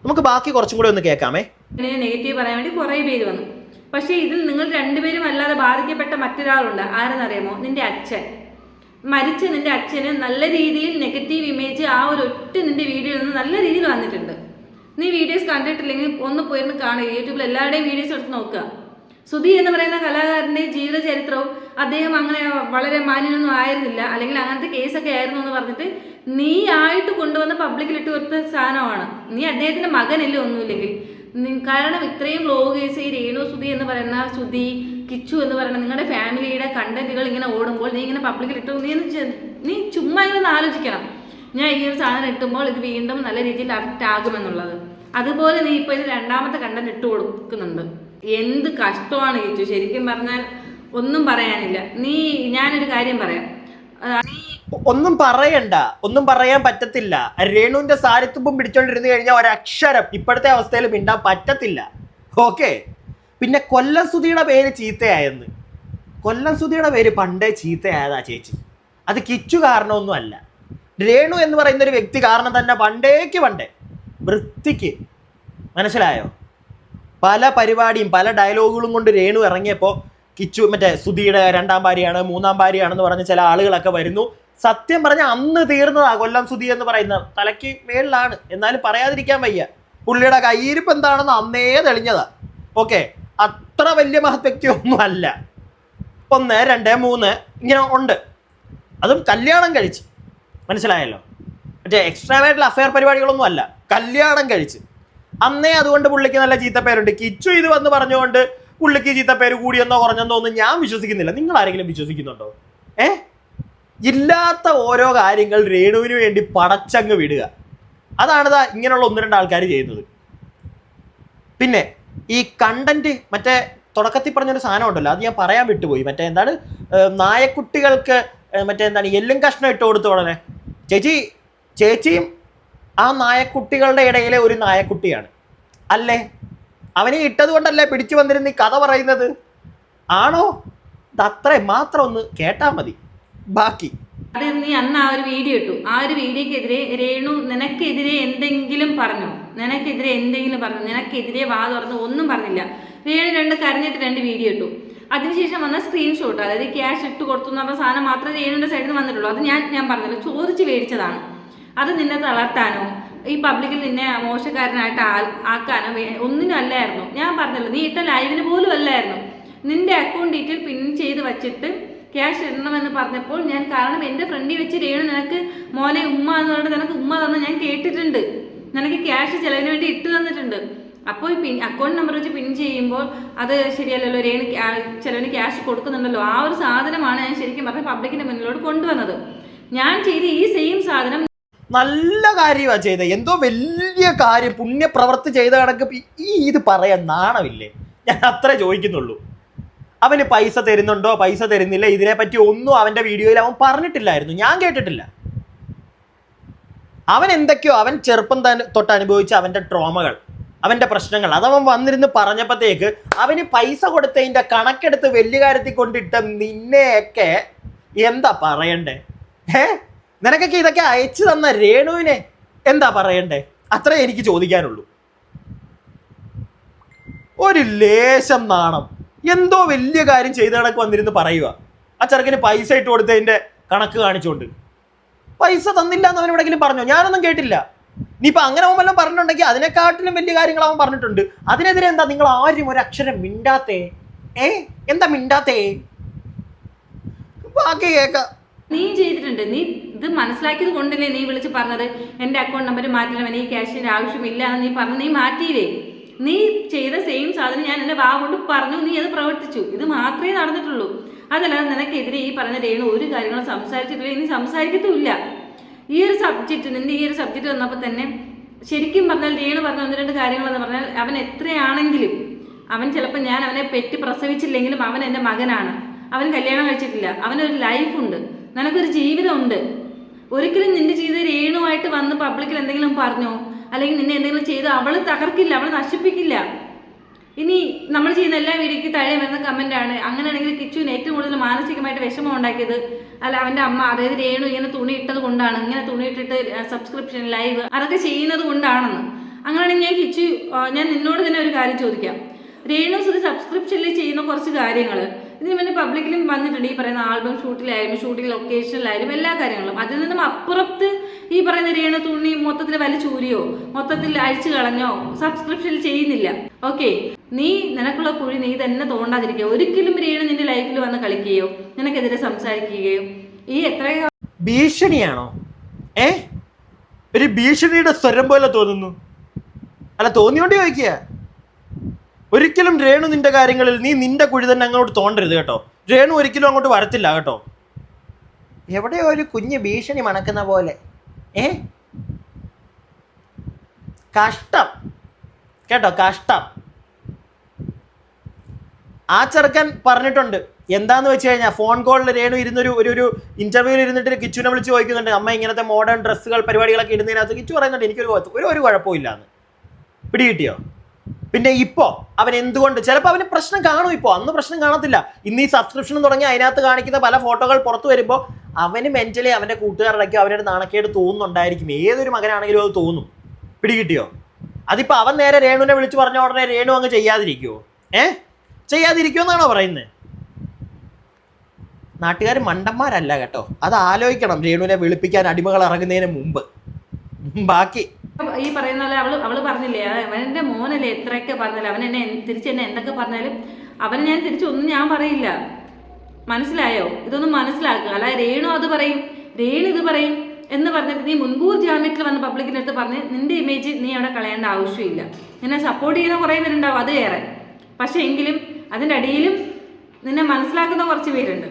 Speaker 2: നമുക്ക് ബാക്കി കുറച്ചും കൂടി ഒന്ന് കേൾക്കാമേ.
Speaker 1: നെഗറ്റീവ് പറയാൻ വേണ്ടി കുറേ പേര് വന്നു. പക്ഷേ ഇതിൽ നിങ്ങൾ രണ്ടുപേരും അല്ലാതെ ബാധിക്കപ്പെട്ട മറ്റൊരാളുണ്ട്. ആരെന്നറിയാമോ? നിന്റെ അച്ഛൻ. മരിച്ച നിന്റെ അച്ഛന് നല്ല രീതിയിൽ നെഗറ്റീവ് ഇമേജ് ആ ഒരു ഒറ്റ നിന്റെ വീഡിയോയിൽ നിന്ന് നല്ല രീതിയിൽ വന്നിട്ടുണ്ട്. നീ വീഡിയോസ് കണ്ടിട്ടില്ലെങ്കിൽ ഒന്ന് പോയിരുന്ന് കാണുക. യൂട്യൂബിൽ എല്ലാവരുടെയും വീഡിയോസ് എടുത്ത് നോക്കുക. സുധി എന്ന് പറയുന്ന കലാകാരൻ്റെ ജീവിത ചരിത്രവും അദ്ദേഹം അങ്ങനെ വളരെ മാന്യനൊന്നും ആയിരുന്നില്ല, അല്ലെങ്കിൽ അങ്ങനത്തെ കേസൊക്കെ ആയിരുന്നു എന്ന് പറഞ്ഞിട്ട് നീ ആയിട്ട് കൊണ്ടുവന്ന് പബ്ലിക്കിൽ ഇട്ട് കൊടുത്ത സാധനമാണ്. നീ അദ്ദേഹത്തിൻ്റെ മകനല്ലേ ഒന്നുമില്ലെങ്കിൽ. കാരണം ഇത്രയും ലോ കേസ് ഈ രേണു സുധി എന്ന് പറയുന്ന സുധി, കിച്ചു എന്ന് പറയുന്ന നിങ്ങളുടെ ഫാമിലിയുടെ കണ്ടന്റുകൾ ഇങ്ങനെ ഓടുമ്പോൾ നീ ഇങ്ങനെ പബ്ലിക്കിൽ ഇട്ടു, നീ ചുമ്മാ ഇങ്ങനെ ആലോചിക്കണം. ഞാൻ ഈ ഒരു സാധനം ഇട്ടുമ്പോൾ ഇത് വീണ്ടും നല്ല രീതിയിൽ അഫക്റ്റ് ആകുമെന്നുള്ളത്. അതുപോലെ നീ ഇപ്പോൾ ഇത് രണ്ടാമത്തെ കണ്ടന്റ് ഇട്ട് കൊടുക്കുന്നുണ്ട്. എന്ത് കഷ്ടമാണ് കിച്ചു, ശരിക്കും പറഞ്ഞാൽ ഒന്നും പറയാനില്ല. ഞാനൊരു കാര്യം പറയാം,
Speaker 2: ഒന്നും പറയണ്ട, ഒന്നും പറയാൻ പറ്റത്തില്ല. രേണുവിന്റെ സാരിത്തുമ്പും പിടിച്ചോണ്ടിരുന്നു കഴിഞ്ഞാൽ ഒരക്ഷരം ഇപ്പോഴത്തെ അവസ്ഥയിൽ മിണ്ടാൻ പറ്റത്തില്ല. ഓക്കെ, പിന്നെ കൊല്ലം സുധിയുടെ പേര് ചീത്തയായെന്ന്. കൊല്ലം സുധിയുടെ പേര് പണ്ടേ ചീത്തയായതാ ചേച്ചി, അത് കിച്ചു കാരണമൊന്നും അല്ല. രേണു എന്ന് പറയുന്ന ഒരു വ്യക്തി കാരണം തന്നെ പണ്ടേ വൃത്തിക്ക്, മനസ്സിലായോ? പല പരിപാടിയും പല ഡയലോഗുകളും കൊണ്ട് രേണു ഇറങ്ങിയപ്പോൾ കിച്ചു മറ്റേ സുധിയുടെ രണ്ടാം ഭാര്യയാണ്, മൂന്നാം ഭാര്യയാണെന്ന് പറഞ്ഞ് ചില ആളുകളൊക്കെ വരുന്നു. സത്യം പറഞ്ഞാൽ അന്ന് തീർന്നതാ കൊല്ലം സുധി എന്ന് പറയുന്നത്. തലയ്ക്ക് മേളിലാണ്, എന്നാലും പറയാതിരിക്കാൻ വയ്യ. പുള്ളിയുടെ കയ്യിരിപ്പ് എന്താണെന്ന് അന്നേ തെളിഞ്ഞതാ. ഓക്കെ, അത്ര വലിയ മഹത് വ്യക്തി ഒന്നും അല്ല. 1, 2, 3 ഇങ്ങനെ ഉണ്ട്. അതും കല്യാണം കഴിച്ച്, മനസ്സിലായല്ലോ? മറ്റേ എക്സ്ട്രാമായിട്ടുള്ള അഫെയർ പരിപാടികളൊന്നും അല്ല, കല്യാണം കഴിച്ച്. അന്നേ അതുകൊണ്ട് പുള്ളിക്ക് നല്ല ചീത്തപ്പേരുണ്ട്. കിച്ചു ഇത് വന്ന് പറഞ്ഞുകൊണ്ട് പുള്ളിക്ക് ചീത്തപ്പേര് കൂടിയെന്നോ കുറഞ്ഞെന്നോ ഒന്നും ഞാൻ വിശ്വസിക്കുന്നില്ല. നിങ്ങൾ ആരെങ്കിലും വിശ്വസിക്കുന്നുണ്ടോ? ഇല്ലാത്ത ഓരോ കാര്യങ്ങൾ രേണുവിന് വേണ്ടി പടച്ചങ്ങ് വിടുക. അതാണിതാ ഇങ്ങനെയുള്ള 1-2 ആൾക്കാർ ചെയ്യുന്നത്. പിന്നെ ഈ കണ്ടന്റ് മറ്റേ തുടക്കത്തിൽ പറഞ്ഞൊരു സാധനം ഉണ്ടല്ലോ, അത് ഞാൻ പറയാൻ വിട്ടുപോയി. മറ്റേ എന്താണ്, നായക്കുട്ടികൾക്ക് മറ്റേ എന്താണ് എല്ലും കഷ്ണം ഇട്ട് കൊടുത്തു ഉടനെ. ചേച്ചിയും ആ നായക്കുട്ടികളുടെ ഇടയിലെ ഒരു നായക്കുട്ടിയാണ് അല്ലേ? അവനെ ഇട്ടത് കൊണ്ടല്ലേ പിടിച്ചു വന്നിരുന്ന ഈ കഥ പറയുന്നത്? ആണോ? അത്രേ മാത്രം ഒന്ന് കേട്ടാൽ മതി. ബാക്കി
Speaker 1: അത് നീ അന്ന് ആ ഒരു വീഡിയോ ഇട്ടു. ആ ഒരു വീഡിയോക്കെതിരെ രേണു നിനക്കെതിരെ എന്തെങ്കിലും പറഞ്ഞു? നിനക്കെതിരെ വാ തുറന്ന് ഒന്നും പറഞ്ഞില്ല. രേണു കരഞ്ഞിട്ട് 2 വീഡിയോ ഇട്ടു. അതിനുശേഷം വന്ന സ്ക്രീൻഷോട്ട്, അതായത് ക്യാഷ് ഇട്ട് കൊടുത്തു എന്ന് പറഞ്ഞ സാധനം മാത്രമേ രേണുവിൻ്റെ സൈഡിൽ നിന്ന് വന്നിട്ടുള്ളൂ. അത് ഞാൻ പറഞ്ഞല്ലോ, ചോദിച്ച് മേടിച്ചതാണ്. അത് നിന്നെ തളർത്താനോ ഈ പബ്ലിക്കിൽ നിന്നെ മോശക്കാരനായിട്ട് ആക്കാനോ ഒന്നിനും അല്ലായിരുന്നു. ഞാൻ പറഞ്ഞല്ലോ, നീ ഇട്ട ലൈവിന് പോലും അല്ലായിരുന്നു. നിന്റെ അക്കൗണ്ട് ഡീറ്റെയിൽ പിൻ ചെയ്ത് വച്ചിട്ട് ക്യാഷ് ഇടണമെന്ന് പറഞ്ഞപ്പോൾ കാരണം എൻ്റെ ഫ്രണ്ടിൽ വെച്ച് രേണു നിനക്ക് മോനെ ഉമ്മ എന്ന് പറഞ്ഞിട്ട് നിനക്ക് ഉമ്മ തന്ന് ഞാൻ കേട്ടിട്ടുണ്ട്. നിനക്ക് ക്യാഷ് ചിലവിന് വേണ്ടി ഇട്ട് തന്നിട്ടുണ്ട്. അപ്പോൾ ഈ അക്കൗണ്ട് നമ്പർ വെച്ച് പിൻ ചെയ്യുമ്പോൾ അത് ശരിയല്ലല്ലോ. രേണു ചിലവിന് ക്യാഷ് കൊടുക്കുന്നുണ്ടല്ലോ. ആ ഒരു സാധനമാണ് ഞാൻ ശരിക്കും പറഞ്ഞ പബ്ലിക്കിൻ്റെ മുന്നിലോട്ട് കൊണ്ടുവന്നത്. ഞാൻ ചെയ്ത ഈ സെയിം സാധനം
Speaker 2: നല്ല കാര്യമാണ് ചെയ്തത്. എന്തോ വലിയ കാര്യം, പുണ്യപ്രവൃത്തി ചെയ്ത കണക്ക് ഇത് പറയാൻ നാണമില്ലേ? ഞാൻ അത്രേ ചോദിക്കുന്നുള്ളൂ. അവന് പൈസ തരുന്നുണ്ടോ, പൈസ തരുന്നില്ല, ഇതിനെപ്പറ്റി ഒന്നും അവൻ്റെ വീഡിയോയിൽ അവൻ പറഞ്ഞിട്ടില്ലായിരുന്നു, ഞാൻ കേട്ടിട്ടില്ല. അവൻ എന്തൊക്കെയോ അവൻ ചെറുപ്പം തൊട്ട് അനുഭവിച്ച അവൻ്റെ ട്രോമകൾ, അവൻ്റെ പ്രശ്നങ്ങൾ അതവൻ വന്നിരുന്ന് പറഞ്ഞപ്പോഴത്തേക്ക് അവന് പൈസ കൊടുത്തതിൻ്റെ കണക്കെടുത്ത് വലിയ കാര്യത്തിൽ കൊണ്ടിട്ട് നിന്നെയൊക്കെ എന്താ പറയണ്ടേ? നിനക്കൊക്കെ ഇതൊക്കെ അയച്ചു തന്ന രേണുവിനെ എന്താ പറയണ്ടേ? അത്രേ എനിക്ക് ചോദിക്കാനുള്ളൂ. ഒരു ലേശം നാണം. എന്തോ വലിയ കാര്യം ചെയ്ത കണക്ക് വന്നിരുന്ന് പറയുക. ആ ചെറുക്കന് പൈസ ഇട്ട് കൊടുത്തതിൻ്റെ കണക്ക് കാണിച്ചുകൊണ്ട്. പൈസ തന്നില്ല എന്ന് അവൻ എവിടെയെങ്കിലും പറഞ്ഞോ? ഞാനൊന്നും കേട്ടില്ല. ഇനിയിപ്പോൾ അങ്ങനെ അവൻ വല്ലതും പറഞ്ഞിട്ടുണ്ടെങ്കിൽ അതിനെക്കാട്ടിലും വലിയ കാര്യങ്ങൾ അവൻ പറഞ്ഞിട്ടുണ്ട്. അതിനെതിരെ എന്താ നിങ്ങൾ ആരും ഒരു അക്ഷരം മിണ്ടാത്തേ? എന്താ മിണ്ടാത്തേ? ബാക്കി കേൾക്കാം.
Speaker 1: നീ ചെയ്തിട്ടുണ്ട്. നീ ഇത് മനസ്സിലാക്കിയത് കൊണ്ടല്ലേ നീ വിളിച്ച് പറഞ്ഞത് എൻ്റെ അക്കൗണ്ട് നമ്പർ മാറ്റില്ല, എനിക്ക് ക്യാഷിൻ്റെ ആവശ്യമില്ല എന്ന് നീ പറഞ്ഞു. നീ മാറ്റിയില്ലേ? നീ ചെയ്ത സെയിം സാധനം ഞാൻ എൻ്റെ വാ കൊണ്ട് പറഞ്ഞു, നീ അത് പ്രവർത്തിച്ചു. ഇത് മാത്രമേ നടന്നിട്ടുള്ളൂ. അതല്ലാതെ നിനക്കെതിരെ ഈ പറഞ്ഞ രേണു ഒരു കാര്യങ്ങളും സംസാരിച്ചിട്ടില്ല, ഇനി സംസാരിക്കത്തുമില്ല. ഈ ഒരു സബ്ജക്റ്റ് വന്നപ്പോൾ തന്നെ ശരിക്കും പറഞ്ഞാൽ രേണു പറഞ്ഞ 1-2 കാര്യങ്ങളെന്ന് പറഞ്ഞാൽ അവൻ എത്രയാണെങ്കിലും അവൻ ചിലപ്പോൾ ഞാൻ അവനെ പെറ്റ് പ്രസവിച്ചില്ലെങ്കിലും അവൻ എൻ്റെ മകനാണ്. അവൻ കല്യാണം കഴിച്ചിട്ടില്ല, അവനൊരു ലൈഫുണ്ട്, നിനക്കൊരു ജീവിതമുണ്ട്. ഒരിക്കലും നിന്റെ ജീവിതം രേണുവായിട്ട് വന്ന് പബ്ലിക്കിൽ എന്തെങ്കിലും പറഞ്ഞോ അല്ലെങ്കിൽ നിന്നെ എന്തെങ്കിലും ചെയ്തോ അവൾ തകർക്കില്ല, അവൾ നശിപ്പിക്കില്ല. ഇനി നമ്മൾ ചെയ്യുന്ന എല്ലാ വീഡിയോയ്ക്ക് താഴെ വരുന്ന കമൻ്റാണ് അങ്ങനെയാണെങ്കിൽ കിച്ചുവിന് ഏറ്റവും കൂടുതൽ മാനസികമായിട്ട് വിഷമം ഉണ്ടാക്കിയത് അല്ല അവൻ്റെ അമ്മ, അതായത് രേണു ഇങ്ങനെ തുണി ഇട്ടത് കൊണ്ടാണ്, ഇങ്ങനെ തുണി ഇട്ടിട്ട് സബ്സ്ക്രിപ്ഷൻ ലൈവ് അതൊക്കെ ചെയ്യുന്നത് കൊണ്ടാണെന്ന്. അങ്ങനെയാണെങ്കിൽ ഞാൻ നിന്നോട് തന്നെ ഒരു കാര്യം ചോദിക്കാം. രേണു സുധി സബ്സ്ക്രിപ്ഷനിൽ ചെയ്യുന്ന കുറച്ച് കാര്യങ്ങൾ ഇതിന് മുന്നേ പബ്ലിക്കിലും വന്നിട്ടുണ്ട്. ഈ പറയുന്ന ആൽബം ഷൂട്ടിലായാലും ഷൂട്ടിംഗ് ലൊക്കേഷനിലായാലും എല്ലാ കാര്യങ്ങളും. അതിൽ നിന്നും അപ്പുറത്ത് ഈ പറയുന്ന രേണു തുണി മൊത്തത്തിൽ വലിച്ചൂരിയോ മൊത്തത്തിൽ അഴിച്ചു കളഞ്ഞോ സബ്സ്ക്രിപ്ഷനിൽ ചെയ്യുന്നില്ല. ഓക്കെ, നീ നിനക്കുള്ള കുഴി നീ തന്നെ തോണ്ടാതിരിക്കുക. ഒരിക്കലും രേണു നിന്റെ ലൈഫിൽ വന്ന് കളിക്കുകയോ നിനക്കെതിരെ സംസാരിക്കുകയോ ഈ എത്ര
Speaker 2: ഭീഷണിയാണോ? ഒരു ഭീഷണിയുടെ സ്വരം പോലെ തോന്നുന്നു. അല്ല, തോന്നിയോണ്ട് ചോദിക്കുക. ഒരിക്കലും രേണു നിന്റെ കാര്യങ്ങളിൽ നീ നിന്റെ കുഴി തന്നെ അങ്ങോട്ട് തോണ്ടരുത് കേട്ടോ. രേണു ഒരിക്കലും അങ്ങോട്ട് വരത്തില്ല കേട്ടോ. എവിടെയോ ഒരു കുഞ്ഞ് ഭീഷണി മണക്കുന്ന പോലെ. കഷ്ടം കേട്ടോ, കഷ്ടം. ആ ചെറുക്കൻ പറഞ്ഞിട്ടുണ്ട് എന്താന്ന് വെച്ച് കഴിഞ്ഞാൽ, ഫോൺ കോളിൽ രേണു ഒരു ഇന്റർവ്യൂവിൽ ഇരുന്നിട്ട് കിച്ചുവിനെ വിളിച്ച് ചോദിക്കുന്നുണ്ട്, അമ്മ ഇങ്ങനത്തെ മോഡേൺ ഡ്രസ്സുകൾ പരിപാടികളൊക്കെ ഇടുന്നതിനകത്ത് കിച്ചു പറയുന്നുണ്ട് എനിക്കൊരു ഒരു കുഴപ്പമില്ലാന്ന്. പിടികിട്ടിയോ? പിന്നെ ഇപ്പോൾ അവൻ എന്തുകൊണ്ട്, ചിലപ്പോൾ അവന് പ്രശ്നം കാണും. ഇപ്പോൾ അന്ന് പ്രശ്നം കാണത്തില്ല. ഇന്ന് ഈ സബ്സ്ക്രിപ്ഷൻ തുടങ്ങി അതിനകത്ത് കാണിക്കുന്ന പല ഫോട്ടോകൾ പുറത്തു വരുമ്പോൾ അവന് മെന്റലി അവൻ്റെ കൂട്ടുകാരുടെയൊക്കെ അവനൊരു നാണക്കേട് തോന്നുന്നുണ്ടായിരിക്കും. ഏതൊരു മകനാണെങ്കിലും അത് തോന്നും. പിടികിട്ടിയോ? അതിപ്പോൾ അവൻ നേരെ രേണുവിനെ വിളിച്ച് പറഞ്ഞ ഉടനെ രേണു അങ്ങ് ചെയ്യാതിരിക്കുമോ? ചെയ്യാതിരിക്കുമോ എന്നാണോ പറയുന്നത്? നാട്ടുകാർ മണ്ടന്മാരല്ല കേട്ടോ, അത് ആലോചിക്കണം രേണുവിനെ വിളിപ്പിക്കാൻ അടിമകൾ ഇറങ്ങുന്നതിന് മുമ്പ്. ബാക്കി
Speaker 1: ഈ പറയുന്ന പോലെ അവള് പറഞ്ഞില്ലേ, അവൻ്റെ മോനല്ലേ എത്രയൊക്കെ പറഞ്ഞാലും അവൻ എന്നെ എന്തൊക്കെ പറഞ്ഞാലും അവന് ഞാൻ തിരിച്ചൊന്നും ഞാൻ പറയില്ല. മനസ്സിലായോ? ഇതൊന്നും മനസ്സിലാക്കുക. അല്ല രേണു അത് പറയും, രേണു ഇത് പറയും എന്ന് പറഞ്ഞിട്ട് നീ മുൻകൂർ ജാമ്യത്തിൽ വന്ന് പബ്ലിക്കിൻ്റെ അടുത്ത് പറഞ്ഞ് നിന്റെ ഇമേജ് നീ അവിടെ കളയേണ്ട ആവശ്യമില്ല. നിന്നെ സപ്പോർട്ട് ചെയ്യുന്ന കുറേ പേരുണ്ടാവും, അത് വേറെ. പക്ഷെ എങ്കിലും അതിൻ്റെ അടിയിലും നിന്നെ മനസ്സിലാക്കുന്ന കുറച്ച് പേരുണ്ട്.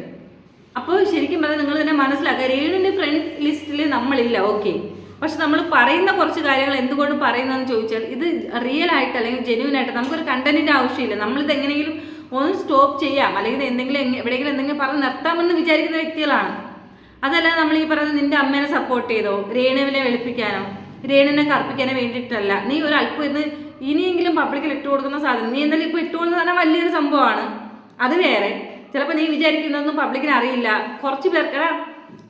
Speaker 1: അപ്പോൾ ശരിക്കും പറഞ്ഞാൽ നിങ്ങൾ തന്നെ മനസ്സിലാക്കുക. രേണുവിൻ്റെ ഫ്രണ്ട് ലിസ്റ്റിൽ നമ്മളില്ല, ഓക്കെ. പക്ഷെ നമ്മൾ പറയുന്ന കുറച്ച് കാര്യങ്ങൾ എന്തുകൊണ്ട് പറയുന്നതെന്ന് ചോദിച്ചാൽ ഇത് റിയൽ ആയിട്ട് അല്ലെങ്കിൽ ജെന്യൂൻ ആയിട്ട് നമുക്കൊരു കണ്ടന്റിൻ്റെ ആവശ്യമില്ല. നമ്മളിത് എങ്ങനെയെങ്കിലും ഒന്ന് സ്റ്റോപ്പ് ചെയ്യാം അല്ലെങ്കിൽ എവിടെയെങ്കിലും എന്തെങ്കിലും പറഞ്ഞ് നിർത്താമെന്ന് വിചാരിക്കുന്ന വ്യക്തികളാണ്. അതല്ലാതെ നമ്മൾ ഈ പറയുന്നത് നിന്റെ അമ്മേനെ സപ്പോർട്ട് ചെയ്തോ രേണുവിനെ വെളുപ്പിക്കാനോ രേണുവിനെ കറുപ്പിക്കാനോ വേണ്ടിയിട്ടല്ല. നീ ഒരു അല്പം ഇന്ന് ഇനിയെങ്കിലും പബ്ലിക്കിൽ ഇട്ട് കൊടുക്കുന്ന സാധനം, നീ എന്തായാലും ഇപ്പോൾ ഇട്ട് കൊടുക്കുന്ന സാധനം വലിയൊരു സംഭവമാണ്, അത് വേറെ. ചിലപ്പോൾ നീ വിചാരിക്കുന്നതൊന്നും പബ്ലിക്കിന് അറിയില്ല. കുറച്ച് പേർക്ക്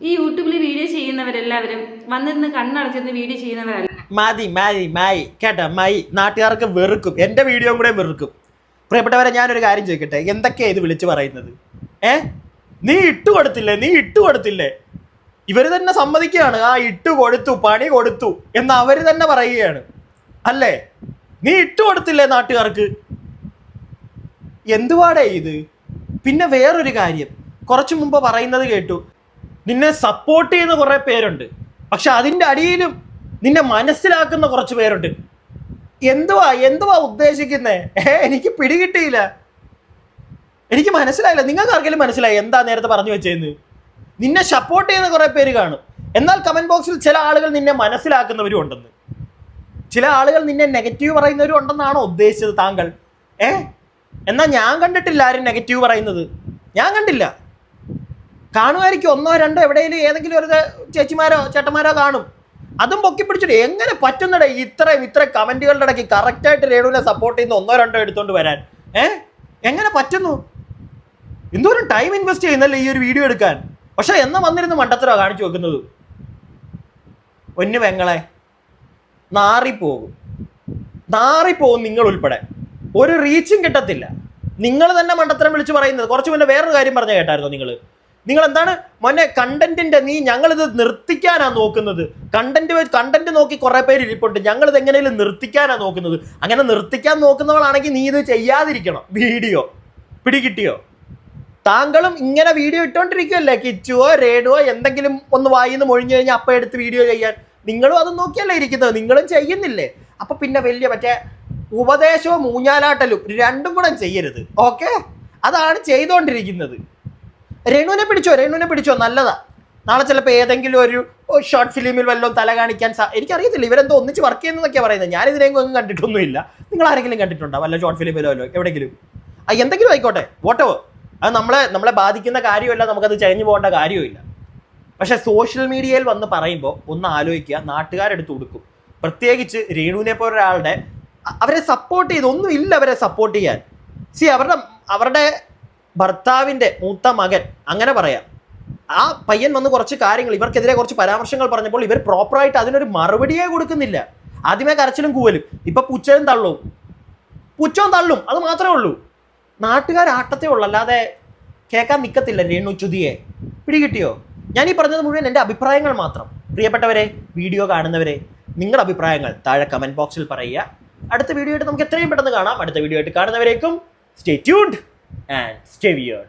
Speaker 1: ഈ യൂട്യൂബിൽ വീഡിയോ ചെയ്യുന്നവരെല്ലാവരും വന്നിരുന്ന് കണ്ണടച്ചിരുന്ന് വീഡിയോ ചെയ്യുന്നവരല്ല.
Speaker 2: മതി കേട്ടോ, നാട്ടുകാർക്ക് വെറുക്കും, എൻ്റെ വീഡിയോ കൂടെ വെറുക്കും. പ്രിയപ്പെട്ടവരെ, ഞാനൊരു കാര്യം ചോദിക്കട്ടെ, എന്തൊക്കെയാ ഇത് വിളിച്ച് പറയുന്നത്? നീ ഇട്ടുകൊടുത്തില്ലേ? ഇവർ തന്നെ സമ്മതിക്കുകയാണ്, ആ ഇട്ടുകൊടുത്തു, പണി കൊടുത്തു എന്ന് അവർ തന്നെ പറയുകയാണ് അല്ലേ? നീ ഇട്ടുകൊടുത്തില്ലേ നാട്ടുകാർക്ക്? എന്തുവാടേ ഇത്? പിന്നെ വേറൊരു കാര്യം, കുറച്ചു മുമ്പ് പറയുന്നത് കേട്ടു, നിന്നെ സപ്പോർട്ട് ചെയ്യുന്ന കുറേ പേരുണ്ട്, പക്ഷെ അതിൻ്റെ അടിയിലും നിന്നെ മനസ്സിലാക്കുന്ന കുറച്ച് പേരുണ്ട്. എന്തുവാ ഉദ്ദേശിക്കുന്നേ? എനിക്ക് പിടികിട്ടിയില്ല, എനിക്ക് മനസ്സിലായില്ല. നിങ്ങൾക്ക് ആർക്കെങ്കിലും മനസ്സിലായി എന്താ നേരത്തെ പറഞ്ഞു വെച്ചതെന്ന്? നിന്നെ സപ്പോർട്ട് ചെയ്യുന്ന കുറേ പേര് കാണും, എന്നാൽ കമന്റ് ബോക്സിൽ ചില ആളുകൾ നിന്നെ മനസ്സിലാക്കുന്നവരും ഉണ്ടെന്ന്, ചില ആളുകൾ നിന്നെ നെഗറ്റീവ് പറയുന്നവരും ഉണ്ടെന്നാണോ ഉദ്ദേശിച്ചത് താങ്കൾ? എന്നാൽ ഞാൻ കണ്ടിട്ടില്ല ആരും നെഗറ്റീവ് പറയുന്നത്, ഞാൻ കണ്ടില്ല. കാണുമായിരിക്കും, 1-2 എവിടെയെങ്കിലും ഏതെങ്കിലും ഒരു ചേച്ചിമാരോ ചേട്ടന്മാരോ കാണും. അതും പൊക്കി പിടിച്ചിട്ട് എങ്ങനെ പറ്റുന്നടേ ഇത്ര കമന്റുകളുടെ ഇടയ്ക്ക് കറക്റ്റായിട്ട് രേണുവിനെ സപ്പോർട്ട് ചെയ്യുന്ന 1-2 എടുത്തോണ്ട് വരാൻ? എങ്ങനെ പറ്റുന്നു? എന്തോരം ടൈം ഇൻവെസ്റ്റ് ചെയ്യുന്നല്ലേ ഈ ഒരു വീഡിയോ എടുക്കാൻ? പക്ഷെ എന്നാ വന്നിരുന്ന് മണ്ടത്തരോ കാണിച്ചു വെക്കുന്നത്? ഒന്നു പെങ്ങളെ, നാറിപ്പോകും നിങ്ങൾ ഉൾപ്പെടെ. ഒരു റീച്ചും കിട്ടത്തില്ല. നിങ്ങൾ തന്നെ മണ്ടത്തരം വിളിച്ച് പറയുന്നത്. കുറച്ച് മുന്നേ വേറൊരു കാര്യം പറഞ്ഞ കേട്ടായിരുന്നോ നിങ്ങൾ എന്താണ് മോനെ കണ്ടന്റിന്റെ ഞങ്ങളിത് നിർത്തിക്കാനാ നോക്കുന്നത്. കണ്ടന്റ് നോക്കി കുറെ പേര് ഇരിപ്പുണ്ട്, ഞങ്ങളിത് എങ്ങനെയും നിർത്തിക്കാനാ നോക്കുന്നത്. അങ്ങനെ നിർത്തിക്കാൻ നോക്കുന്നവളാണെങ്കിൽ നീ ഇത് ചെയ്യാതിരിക്കണം. വീഡിയോ പിടികിട്ടിയോ? താങ്കളും ഇങ്ങനെ വീഡിയോ ഇട്ടോണ്ടിരിക്കുവല്ലേ? കിച്ചുവോ രേണുവോ എന്തെങ്കിലും ഒന്ന് വായിന്ന് മൊഴിഞ്ഞു കഴിഞ്ഞാൽ അപ്പം എടുത്ത് വീഡിയോ ചെയ്യാൻ നിങ്ങളും അത് നോക്കിയല്ലേ ഇരിക്കുന്നത്. നിങ്ങളും ചെയ്യുന്നില്ലേ? അപ്പൊ പിന്നെ വലിയ മറ്റേ ഉപദേശവും ഊഞ്ഞാലാട്ടലും രണ്ടും കൂടെ ചെയ്യരുത്. ഓക്കെ, അതാണ് ചെയ്തുകൊണ്ടിരിക്കുന്നത്. രേണുവിനെ പിടിച്ചോ, നല്ലതാ. നാളെ ചിലപ്പോൾ ഏതെങ്കിലും ഒരു ഷോർട്ട് ഫിലിമിൽ വല്ലതും തല കാണിക്കാൻ എനിക്കറിയത്തില്ല. ഇവരെന്തോ ഒന്നിച്ച് വർക്ക് ചെയ്യുന്നതൊക്കെയാണ് പറയുന്നത്. ഞാൻ ഇതിനെങ്ങും കണ്ടിട്ടൊന്നുമില്ല. നിങ്ങൾ ആരെങ്കിലും കണ്ടിട്ടുണ്ടോ വല്ല ഷോർട്ട് ഫിലിമിലോ വല്ലോ എവിടെയെങ്കിലും? എന്തെങ്കിലും ആയിക്കോട്ടെ, വോട്ടവോ, അത് നമ്മളെ ബാധിക്കുന്ന കാര്യമല്ല, നമുക്കത് ചരിഞ്ഞു പോകേണ്ട കാര്യമില്ല. പക്ഷെ സോഷ്യൽ മീഡിയയിൽ വന്ന് പറയുമ്പോൾ ഒന്ന് ആലോചിക്കുക, നാട്ടുകാരെടുത്ത് കൊടുക്കും. പ്രത്യേകിച്ച് രേണുവിനെ പോലെ ഒരാളുടെ അവരെ സപ്പോർട്ട് ചെയ്ത് ഒന്നുമില്ല അവരെ സപ്പോർട്ട് ചെയ്യാൻ. അവരുടെ ഭർത്താവിൻ്റെ മൂത്ത മകൻ അങ്ങനെ പറയാം, ആ പയ്യൻ വന്ന് കുറച്ച് കാര്യങ്ങൾ ഇവർക്കെതിരെ കുറച്ച് പരാമർശങ്ങൾ പറഞ്ഞപ്പോൾ ഇവർ പ്രോപ്പറായിട്ട് അതിനൊരു മറുപടിയേ കൊടുക്കുന്നില്ല. ആദ്യമേ കരച്ചിലും കൂവലും, ഇപ്പൊ പുച്ഛവും തള്ളും, അത് മാത്രമേ ഉള്ളൂ. നാട്ടുകാർ ആട്ടത്തേ ഉള്ളൂ, അല്ലാതെ കേൾക്കാൻ നിൽക്കത്തില്ല രേണു ചുതിയെ. പിടികിട്ടിയോ? ഞാൻ ഈ പറഞ്ഞത് മുഴുവൻ എൻ്റെ അഭിപ്രായങ്ങൾ മാത്രം. പ്രിയപ്പെട്ടവരെ, വീഡിയോ കാണുന്നവരെ, നിങ്ങളുടെ അഭിപ്രായങ്ങൾ താഴെ കമന്റ് ബോക്സിൽ പറയുക. അടുത്ത വീഡിയോ ആയിട്ട് നമുക്ക് എത്രയും പെട്ടെന്ന് കാണാം. അടുത്ത വീഡിയോ ആയിട്ട് കാണുന്നവരേക്കും stay tuned and stay weird.